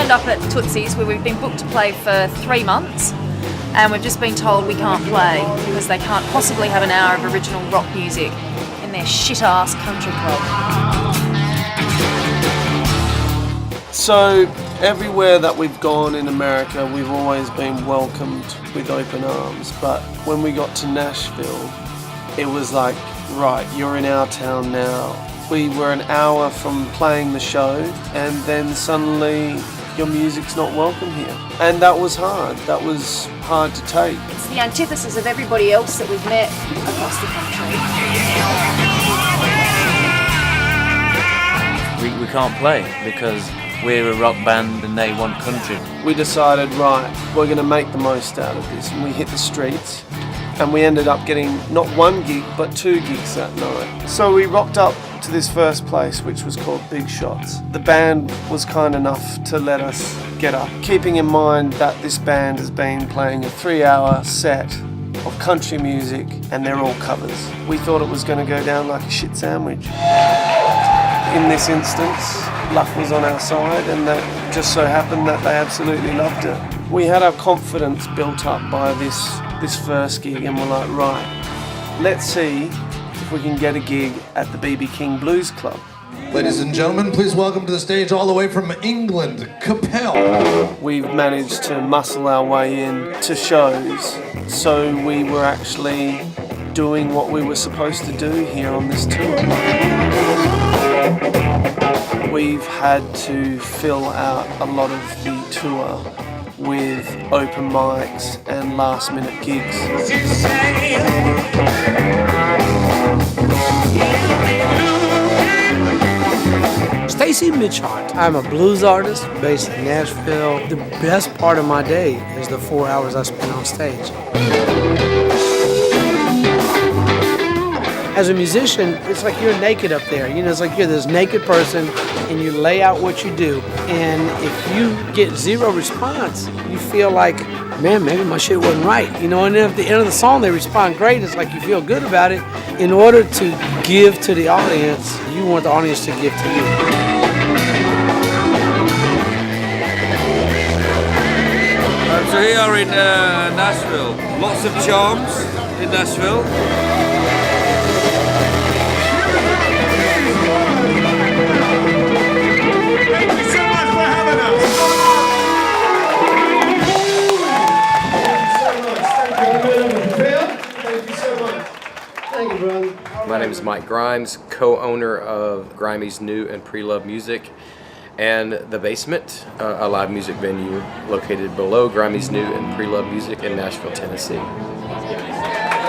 turned up at Tootsie's where we've been booked to play for 3 months, and we've just been told we can't play because they can't possibly have an hour of original rock music in their shit-ass country club. So everywhere that we've gone in America, we've always been welcomed with open arms. But when we got to Nashville, it was like, right, you're in our town now. We were an hour from playing the show, and then suddenly your music's not welcome here. And that was hard. That was hard to take. It's the antithesis of everybody else that we've met across the country. We can't play because we're a rock band and they want country. We decided, right, we're going to make the most out of this, and we hit the streets, and we ended up getting not 1 gig but 2 gigs that night. So we rocked up to this first place, which was called Big Shots. The band was kind enough to let us get up, keeping in mind that this band has been playing a 3-hour set of country music, and they're all covers. We thought it was going to go down like a shit sandwich. In this instance, luck was on our side, and that just so happened that they absolutely loved it. We had our confidence built up by this first gig, and we're like, right, let's see if we can get a gig at the B.B. King Blues Club. Ladies and gentlemen, please welcome to the stage all the way from England, Capelle. We've managed to muscle our way in to shows, so we were actually doing what we were supposed to do here on this tour. We've had to fill out a lot of the tour with open mics and last minute gigs. Stacy Mitchhart. I'm a blues artist based in Nashville. The best part of my day is the 4 hours I spend on stage. As a musician, it's like you're naked up there. You know, it's like you're this naked person and you lay out what you do. And if you get zero response, you feel like, man, maybe my shit wasn't right. You know, and then at the end of the song, they respond great. It's like you feel good about it. In order to give to the audience, you want the audience to give to you. So here in Nashville, lots of charms in Nashville. Thank you so much for having us. Thank you so much. Thank you, brother. My name is Mike Grimes, co-owner of Grimey's New and Pre-Love Music and The Basement, a live music venue located below Grimey's New and Pre-Love Music in Nashville, Tennessee.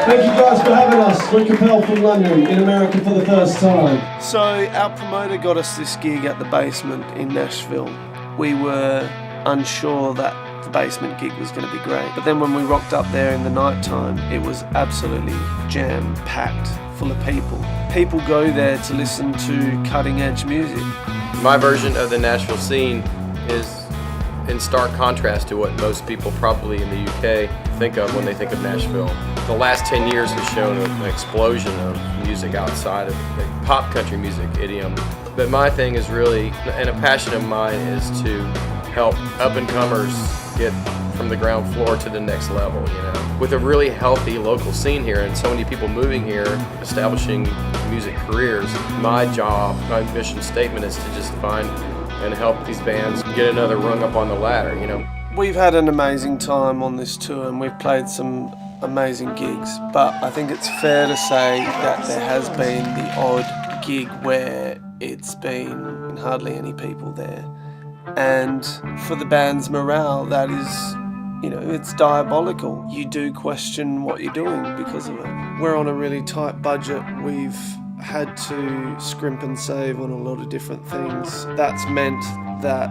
Thank you guys for having us. We're Capelle from London, in America for the first time. So our promoter got us this gig at The Basement in Nashville. We were unsure that The Basement gig was going to be great. But then when we rocked up there in the night time, it was absolutely jam-packed, full of people. People go there to listen to cutting-edge music. My version of the Nashville scene is in stark contrast to what most people probably in the UK think of when they think of Nashville. The last 10 years has shown an explosion of music outside of the pop country music idiom. But my thing is really, and a passion of mine, is to help up-and-comers get from the ground floor to the next level, you know. With a really healthy local scene here and so many people moving here, establishing music careers, my job, my mission statement is to just find and help these bands get another rung up on the ladder, you know. We've had an amazing time on this tour and we've played some amazing gigs, but I think it's fair to say that there has been the odd gig where it's been hardly any people there. And for the band's morale, that is, you know, it's diabolical. You do question what you're doing because of it. We're on a really tight budget. We've had to scrimp and save on a lot of different things. That's meant that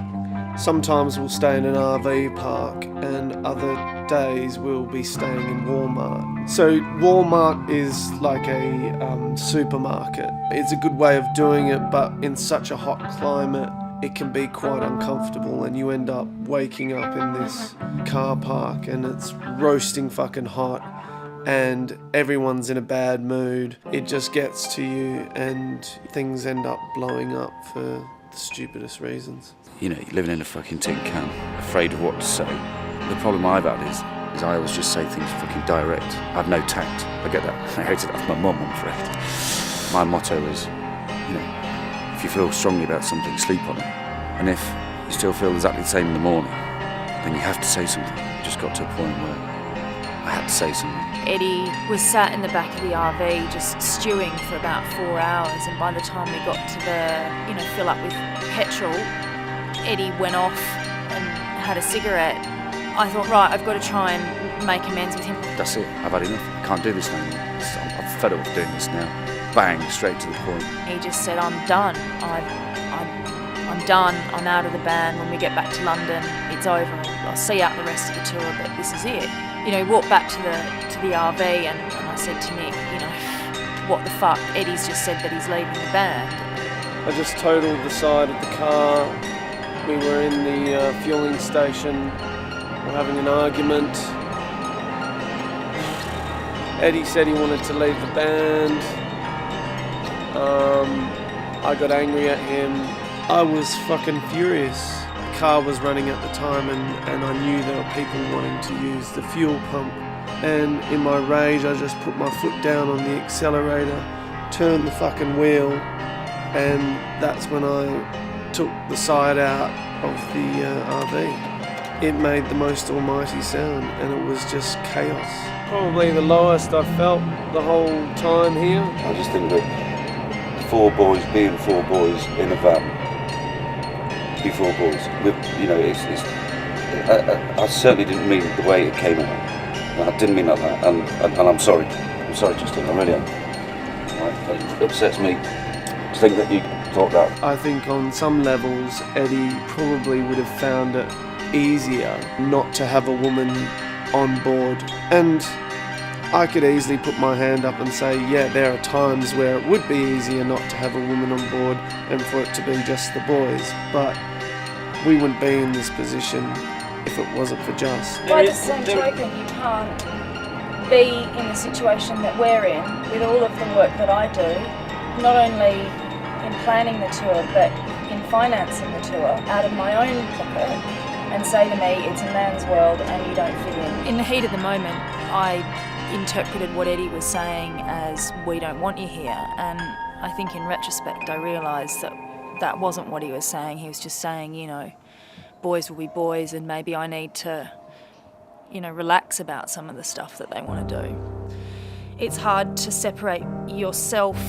sometimes we'll stay in an RV park and other days we'll be staying in Walmart. So Walmart is like a supermarket. It's a good way of doing it, but in such a hot climate, it can be quite uncomfortable and you end up waking up in this car park and it's roasting fucking hot and everyone's in a bad mood. It just gets to you and things end up blowing up for the stupidest reasons. You know, living in a fucking tin can, afraid of what to say. The problem I've had is I always just say things fucking direct. I have no tact. I get that. I hated that from my mum, I'm afraid. My motto is, you know, if you feel strongly about something, sleep on it. And if you still feel exactly the same in the morning, then you have to say something. It just got to a point where I had to say something. Eddie was sat in the back of the RV just stewing for about 4 hours, and by the time we got to the, fill up with petrol, Eddie went off and had a cigarette. I thought, right, I've got to try and make amends with him. That's it, I've had enough. I can't do this anymore. I'm fed up with doing this now. Bang, straight to the point. He just said, I'm done. I'm done. I'm out of the band. When we get back to London, it's over. I'll see out the rest of the tour, but this is it. He walked back to the RV and I said to Nick, what the fuck? Eddie's just said that he's leaving the band. I just totaled the side of the car. We were in the fueling station. We're having an argument. Eddie said he wanted to leave the band. I got angry at him. I was fucking furious. The car was running at the time and I knew there were people wanting to use the fuel pump. And in my rage, I just put my foot down on the accelerator, turned the fucking wheel, and that's when I took the side out of the RV. It made the most almighty sound and it was just chaos. Probably the lowest I've felt the whole time here. I just think that four boys being four boys in a van, be four boys. I certainly didn't mean the way it came out. I didn't mean like that, and I'm sorry. I'm sorry, Justin. I really am. It upsets me to think that you thought that. I think on some levels, Eddie probably would have found it easier not to have a woman on board. And I could easily put my hand up and say, yeah, there are times where it would be easier not to have a woman on board and for it to be just the boys. But we wouldn't be in this position if it wasn't for Just. By the same token, you can't be in the situation that we're in with all of the work that I do, not only in planning the tour, but in financing the tour out of my own pocket, and say to me, it's a man's world and you don't fit in. In the heat of the moment, I interpreted what Eddie was saying as, we don't want you here. And I think in retrospect, I realised that that wasn't what he was saying. He was just saying, boys will be boys, and maybe I need to, relax about some of the stuff that they want to do. It's hard to separate yourself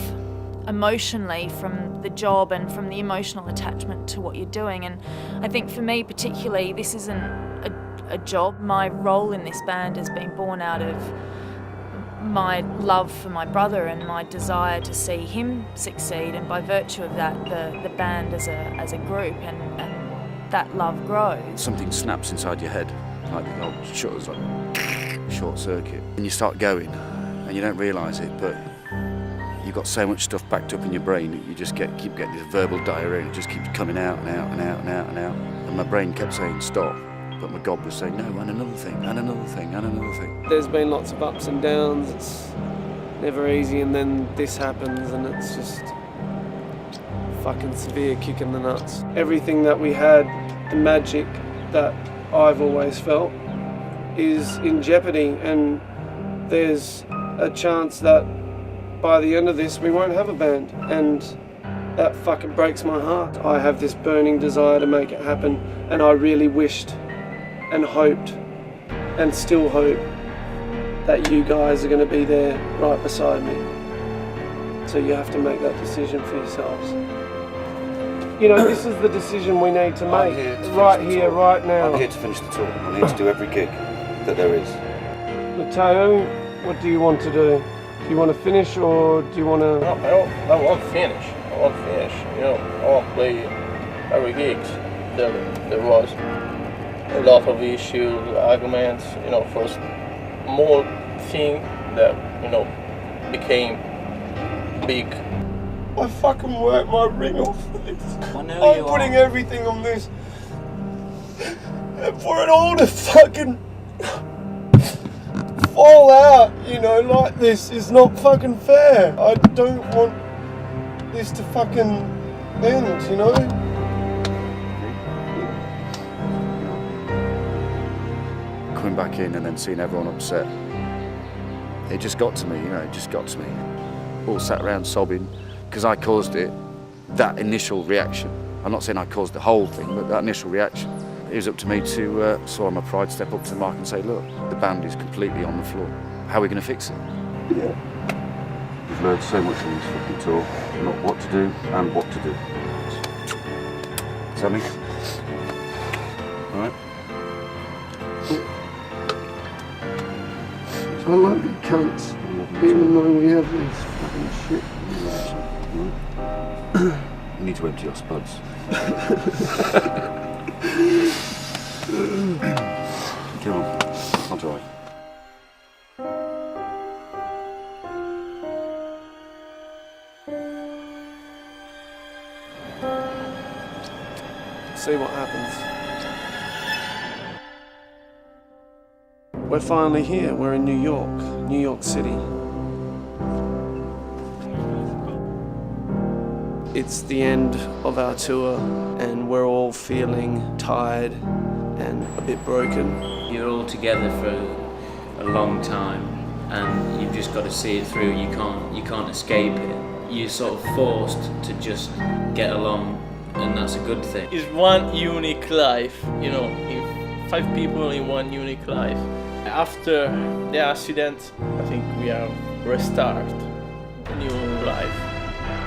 emotionally from the job and from the emotional attachment to what you're doing. And I think for me particularly, this isn't a job. My role in this band has been born out of my love for my brother and my desire to see him succeed, and by virtue of that, the band as a group and that love grows. Something snaps inside your head, like the old shutters, like short circuit, and you start going, and you don't realise it, but you've got so much stuff backed up in your brain that you just keep getting this verbal diarrhea, and it just keeps coming out and out and out and out and out. And my brain kept saying stop, but my God was saying no, and another thing, and another thing, and another thing. There's been lots of ups and downs. It's never easy, and then this happens, and it's just fucking severe kick in the nuts. Everything that we had, the magic that I've always felt, is in jeopardy, and there's a chance that by the end of this we won't have a band, and that fucking breaks my heart. I have this burning desire to make it happen, and I really wished and hoped and still hope that you guys are going to be there right beside me. So you have to make that decision for yourselves. This is the decision we need to make right here, right now. I'm here to finish the tour. I'm here to do every gig that there is. Matteo, what do you want to do? Do you want to finish, or do you want to... I won't finish. I won't finish. I won't play every gig. There was a lot of issues, arguments, first more thing that, became big. I fucking worked my ring off for this. I'm putting everything on this. And for it all to fucking fall out, like this is not fucking fair. I don't want this to fucking end, back in and then seeing everyone upset, it just got to me, you know, it just got to me. All sat around sobbing because I caused it, that initial reaction. I'm not saying I caused the whole thing, but that initial reaction. It was up to me to swallow my pride, step up to the mic and say, look, the band is completely on the floor. How are we going to fix it? Yeah. We've learned so much on this fucking tour, not what to do and what to do. Sammy? All right? I love you cunts, even though we have this fucking shit. You need to empty your spuds. Come on, I'll drive. See what happens. We're finally here. We're in New York City. It's the end of our tour and we're all feeling tired and a bit broken. You're all together for a long time and you've just got to see it through. You can't escape it. You're sort of forced to just get along, and that's a good thing. It's one unique life, you know, 5 people in one unique life. After the accident, I think we are restart a new life.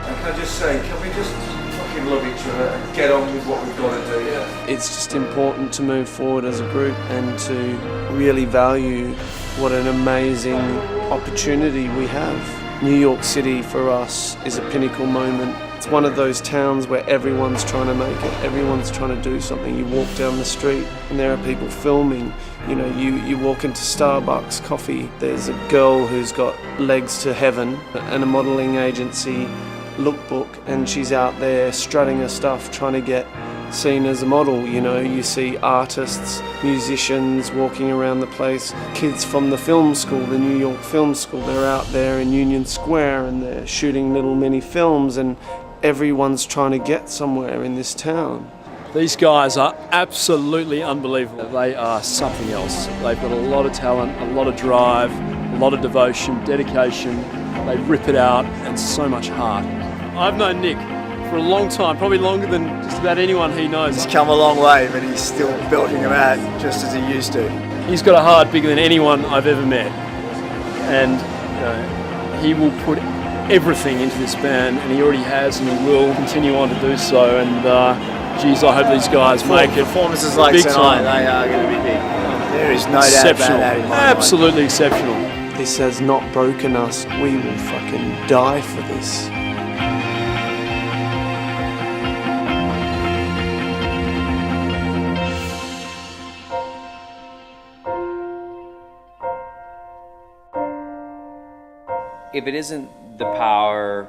Can I just say, can we just fucking love each other and get on with what we've got to do? Yeah. It's just important to move forward as a group and to really value what an amazing opportunity we have. New York City for us is a pinnacle moment. It's one of those towns where everyone's trying to make it, everyone's trying to do something. You walk down the street and there are people filming. You know, you walk into Starbucks coffee, there's a girl who's got legs to heaven and a modelling agency lookbook, and she's out there strutting her stuff, trying to get seen as a model. You know, you see artists, musicians walking around the place, kids from the film school, the New York Film School, they're out there in Union Square and they're shooting little mini films, and everyone's trying to get somewhere in this town. These guys are absolutely unbelievable. They are something else. They've got a lot of talent, a lot of drive, a lot of devotion, dedication. They rip it out, and so much heart. I've known Nick for a long time, probably longer than just about anyone he knows. He's come a long way, but he's still belting them out just as he used to. He's got a heart bigger than anyone I've ever met. And he will put everything into this band, and he already has, and he will continue on to do so. And geez, I hope these guys make it. Performances like big tonight, time. they are going to be big. There is no doubt about that in my mind. Absolutely exceptional. This has not broken us. We will fucking die for this. If it isn't the power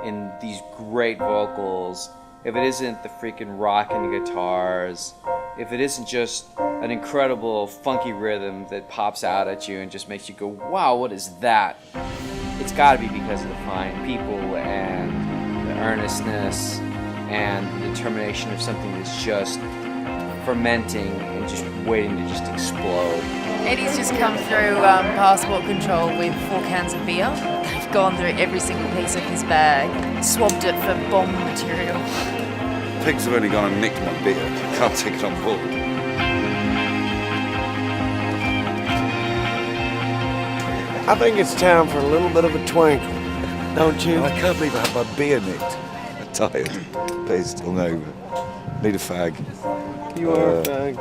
in these great vocals, if it isn't the freaking rock and the guitars, if it isn't just an incredible funky rhythm that pops out at you and just makes you go, wow, what is that? It's gotta be because of the fine people and the earnestness and the determination of something that's just fermenting and just waiting to just explode. Eddie's just come through passport control with 4 cans of beer. They've gone through every single piece of his bag, swabbed it for bomb material. Pigs have only gone and nicked my beer. Can't take it on board. I think it's time for a little bit of a twinkle, don't you? I can't believe I had my beer nicked. I'm tired, pissed, hungover. Need a fag. You are a fag.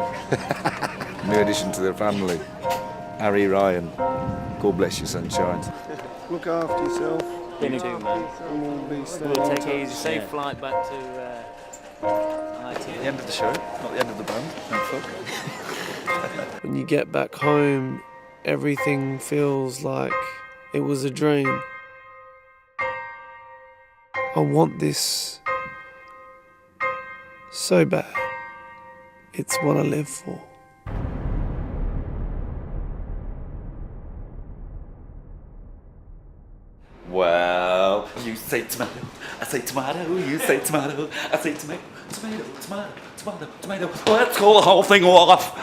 New addition to the family. Harry Ryan. God bless you, sunshine. Look after yourself. You too, man. We'll take it easy. Safe flight back to IT. The end of the show, not the end of the band. Thank fuck. When you get back home, everything feels like it was a dream. I want this so bad. It's what I live for. Well, you say tomato, I say tomato, you say tomato, I say tomato, tomato, tomato, tomato, tomato. Let's call the whole thing off.